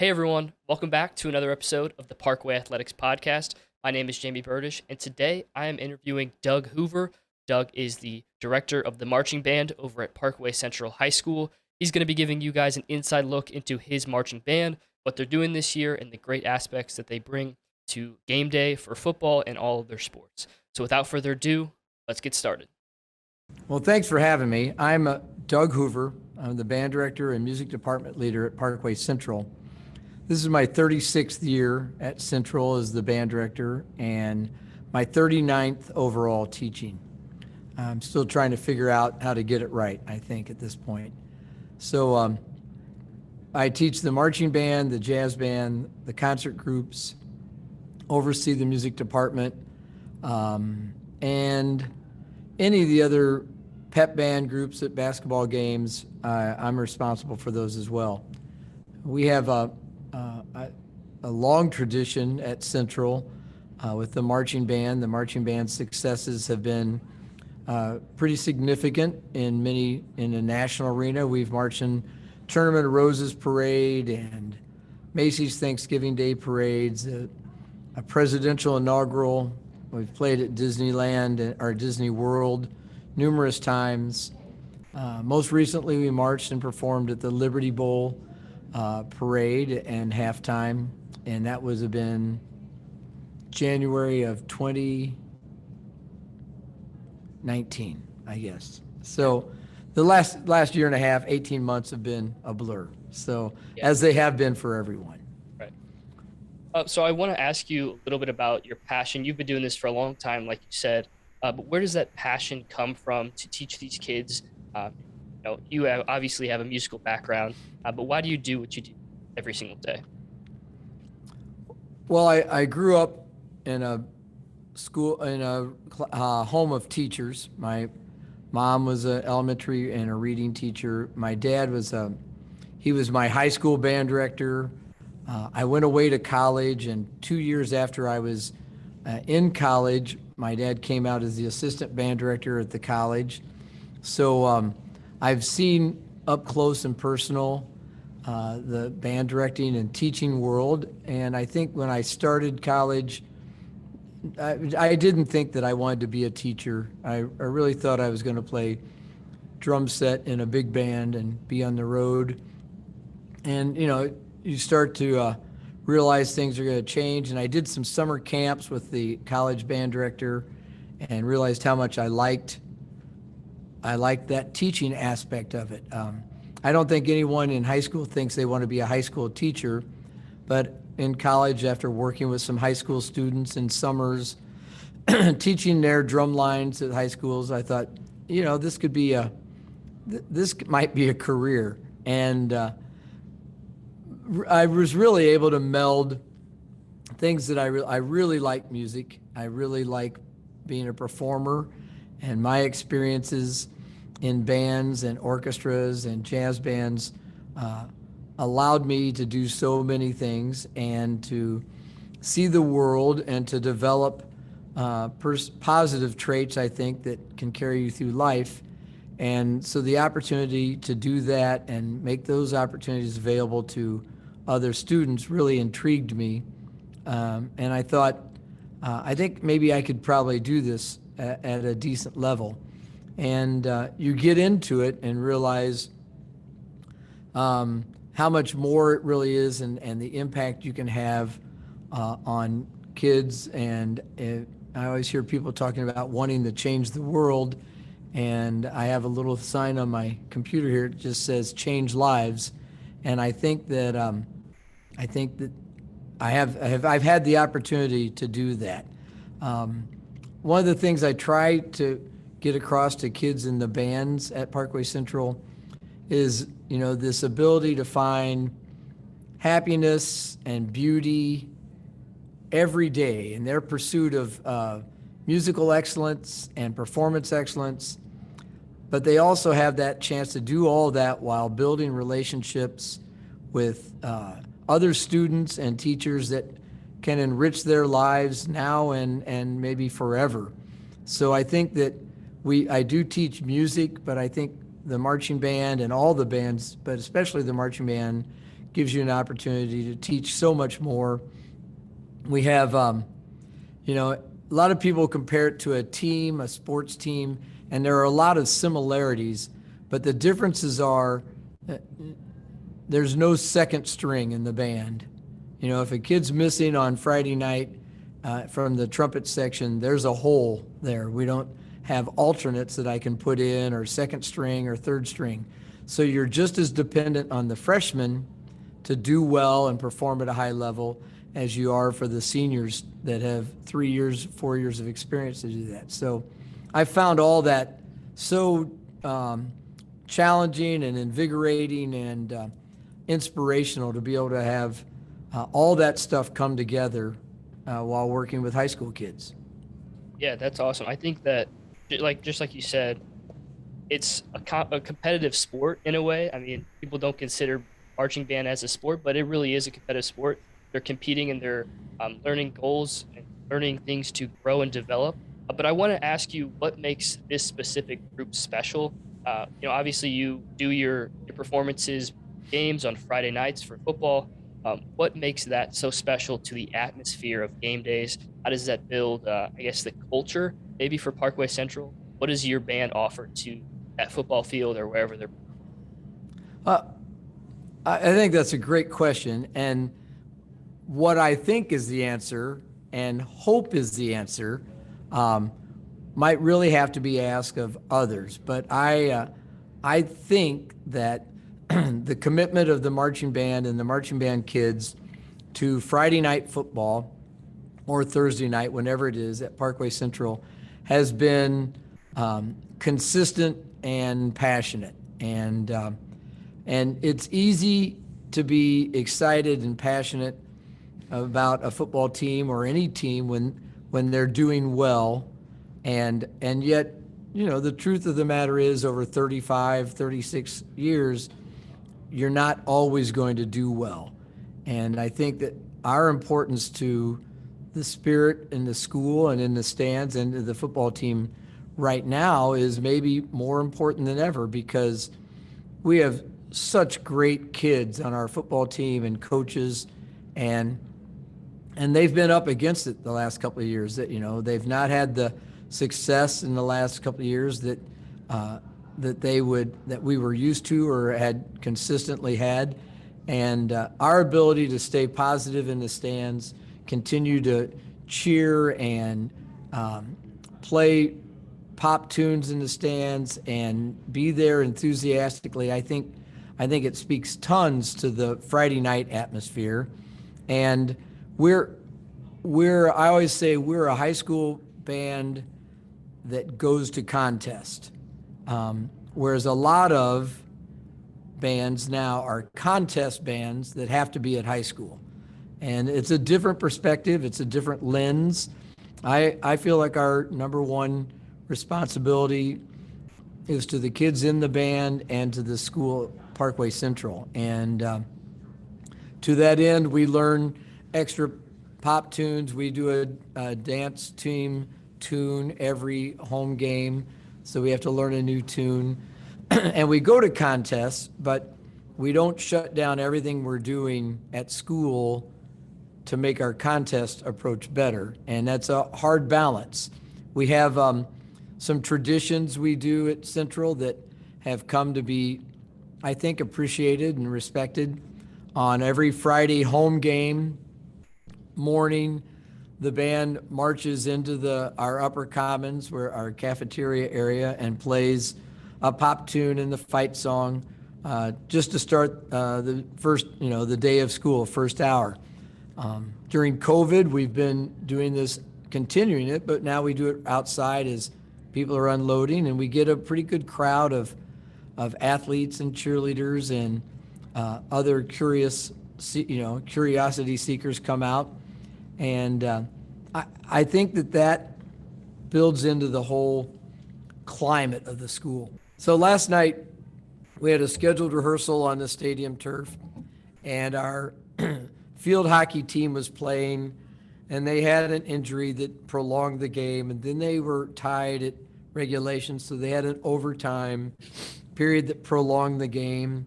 Hey everyone, welcome back to another episode of the Parkway Athletics Podcast. My name is Jamie Burdish, and today I am interviewing Doug Hoover. Doug is the director of the marching band over at Parkway Central High School. He's going to be giving you guys an inside look into his marching band, what they're doing this year, and the great aspects that they bring to game day for football and all of their sports. So without further ado, let's get started. Well, thanks for having me. I'm Doug Hoover. I'm the band director and music department leader at Parkway Central. This is my 36th year at Central as the band director and my 39th overall teaching. I'm still trying to figure out how to get it right, I think, at this point. So I teach the marching band, the jazz band, the concert groups, oversee the music department, and any of the other pep band groups at basketball games. I'm responsible for those as well. We have a long tradition at Central with the marching band. The marching band's successes have been pretty significant in the national arena. We've marched in Tournament of Roses parade and Macy's Thanksgiving Day parades, a presidential inaugural. We've played at Disneyland or Disney World numerous times. Most recently, we marched and performed at the Liberty Bowl parade and halftime, and that was been January of 2019, I guess. So the last year and a half, 18 months have been a blur. So as they have been for everyone. Right. So I want to ask you a little bit about your passion. You've been doing this for a long time, like you said, but where does that passion come from to teach these kids? You obviously have a musical background, but why do you do what you do every single day? Well, I grew up in a home of teachers. My mom was an elementary and a reading teacher. My dad was he was my high school band director. I went away to college, and 2 years after I was in college, my dad came out as the assistant band director at the college. So I've seen up close and personal the band directing and teaching world. And I think when I started college, I didn't think that I wanted to be a teacher. I really thought I was going to play drum set in a big band and be on the road. And, you start to realize things are going to change. And I did some summer camps with the college band director and realized how much I liked that teaching aspect of it. I don't think anyone in high school thinks they want to be a high school teacher, but in college, after working with some high school students in summers, teaching their drum lines at high schools, I thought, this might be a career. And I was really able to meld things that I really like music. I really like being a performer, and my experiences in bands and orchestras and jazz bands allowed me to do so many things and to see the world and to develop positive traits, I think, that can carry you through life. And so the opportunity to do that and make those opportunities available to other students really intrigued me. And I thought, I think maybe I could probably do this at a decent level. And you get into it and realize how much more it really is and the impact you can have on kids. And I always hear people talking about wanting to change the world. And I have a little sign on my computer here that just says "Change Lives," and I think that I've had the opportunity to do that. One of the things I try to get across to kids in the bands at Parkway Central is, this ability to find happiness and beauty every day in their pursuit of musical excellence and performance excellence. But they also have that chance to do all that while building relationships with other students and teachers that can enrich their lives now and maybe forever. So I think that I do teach music, but I think the marching band and all the bands, but especially the marching band, gives you an opportunity to teach so much more. We have, a lot of people compare it to a team, a sports team, and there are a lot of similarities, but the differences are there's no second string in the band. If a kid's missing on Friday night from the trumpet section, there's a hole there. We don't have alternates that I can put in, or second string or third string. So you're just as dependent on the freshmen to do well and perform at a high level as you are for the seniors that have 3 years, 4 years of experience to do that. So I found all that so challenging and invigorating and inspirational to be able to have all that stuff come together while working with high school kids. Yeah, that's awesome. I think that, just like you said, it's a competitive sport in a way. I mean, people don't consider marching band as a sport, but it really is a competitive sport. They're competing and they're learning goals and learning things to grow and develop. But I want to ask you, what makes this specific group special? Obviously you do your performances, games on Friday nights for football. What makes that so special to the atmosphere of game days? How does that build, I guess, the culture maybe for Parkway Central? What does your band offer to that football field or wherever they're? Uh, I think that's a great question. And what I think is the answer and hope is the answer might really have to be asked of others. But I think that the commitment of the marching band and the marching band kids to Friday night football or Thursday night, whenever it is, at Parkway Central has been consistent and passionate. And it's easy to be excited and passionate about a football team or any team when they're doing well. And yet, the truth of the matter is, over 35, 36 years, you're not always going to do well. And I think that our importance to the spirit in the school and in the stands and to the football team right now is maybe more important than ever, because we have such great kids on our football team and coaches, and they've been up against it the last couple of years. That they've not had the success in the last couple of years that we were used to or had consistently had. And our ability to stay positive in the stands, continue to cheer and play pop tunes in the stands and be there enthusiastically, I think it speaks tons to the Friday night atmosphere. And I always say we're a high school band that goes to contest, whereas a lot of bands now are contest bands that have to be at high school. And it's a different perspective. It's a different lens. I feel like our number one responsibility is to the kids in the band and to the school, Parkway Central. And to that end, we learn extra pop tunes. We do a dance team tune every home game, so we have to learn a new tune. And we go to contests, but we don't shut down everything we're doing at school to make our contest approach better. And that's a hard balance. We have some traditions we do at Central that have come to be, I think, appreciated and respected. On every Friday home game morning, the band marches into our upper commons, where our cafeteria area, and plays a pop tune and the fight song just to start the first, the day of school, first hour. During COVID, we've been doing this, continuing it, but now we do it outside as people are unloading, and we get a pretty good crowd of athletes and cheerleaders and other curiosity seekers come out. And I think that builds into the whole climate of the school. So last night, we had a scheduled rehearsal on the stadium turf, and our field hockey team was playing, and they had an injury that prolonged the game, and then they were tied at regulation, so they had an overtime period that prolonged the game.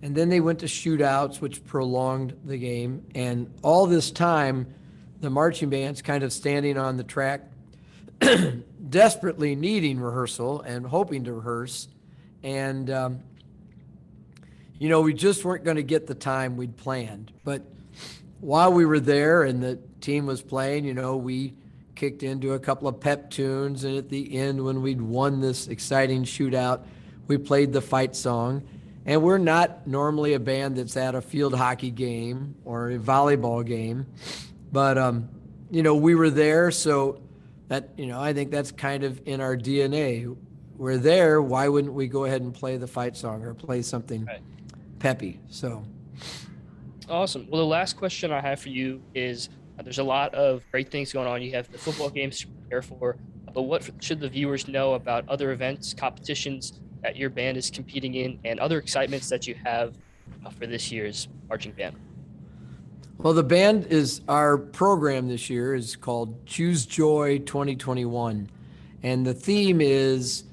And then they went to shootouts, which prolonged the game. And all this time, the marching band's kind of standing on the track, desperately needing rehearsal and hoping to rehearse. And, we just weren't going to get the time we'd planned. But while we were there and the team was playing, we kicked into a couple of pep tunes. And at the end, when we'd won this exciting shootout, we played the fight song. And we're not normally a band that's at a field hockey game or a volleyball game. But, we were there. So that, I think that's kind of in our DNA. We're there. Why wouldn't we go ahead and play the fight song or play something peppy? So. Awesome. Well, the last question I have for you is there's a lot of great things going on. You have the football games to prepare for, but what should the viewers know about other events, competitions that your band is competing in, and other excitements that you have for this year's marching band? Well, our program this year is called Choose Joy 2021. And the theme is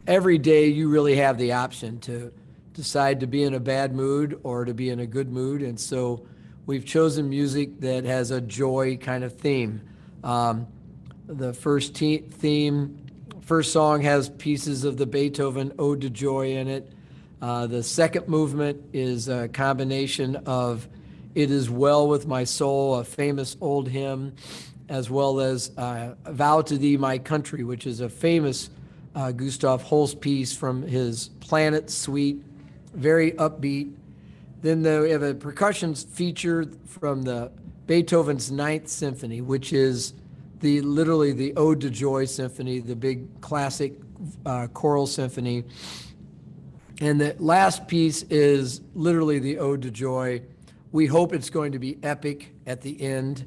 every day you really have the option to decide to be in a bad mood or to be in a good mood. And so we've chosen music that has a joy kind of theme. The first song has pieces of the Beethoven Ode to Joy in it. The second movement is a combination of It Is Well With My Soul, a famous old hymn, as well as Vow to Thee, My Country, which is a famous Gustav Holst piece from his Planet Suite, very upbeat. Then we have a percussion feature from the Beethoven's Ninth Symphony, which is literally the Ode to Joy symphony, the big classic choral symphony. And the last piece is literally the Ode to Joy. We hope it's going to be epic at the end.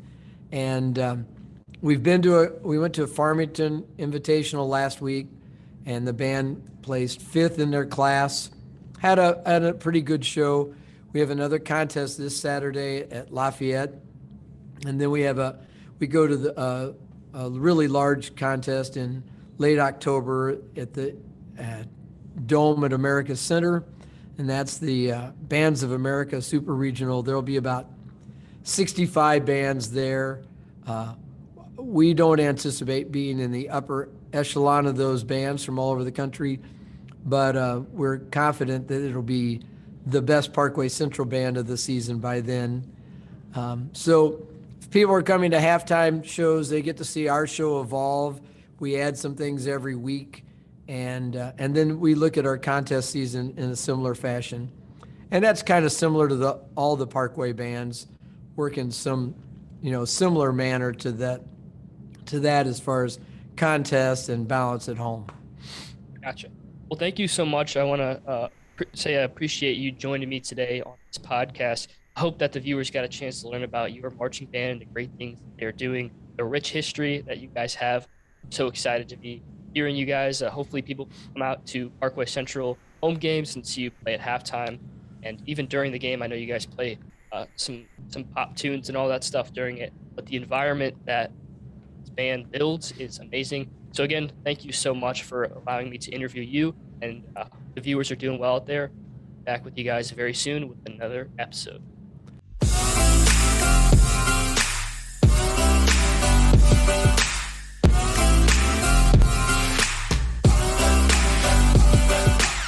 And we went to a Farmington Invitational last week, and the band placed 5th in their class. Had a pretty good show. We have another contest this Saturday at Lafayette, and then we go to a really large contest in late October at the Dome at America Center, and that's the Bands of America Super Regional. There'll be about 65 bands there. We don't anticipate being in the upper echelon of those bands from all over the country, but we're confident that it'll be the best Parkway Central band of the season by then. So if people are coming to halftime shows, they get to see our show evolve. We add some things every week, and then we look at our contest season in a similar fashion. And that's kind of similar to all the Parkway bands work in some, similar manner to that as far as contest and balance at home. Gotcha. Well, thank you so much. I want to say I appreciate you joining me today on this podcast. I hope that the viewers got a chance to learn about your marching band and the great things that they're doing, the rich history that you guys have. I'm so excited to be hearing you guys. Hopefully people come out to Parkway Central home games and see you play at halftime. And even during the game, I know you guys play some pop tunes and all that stuff during it. But the environment that this band builds is amazing. So again, thank you so much for allowing me to interview you. And the viewers are doing well out there. Back with you guys very soon with another episode.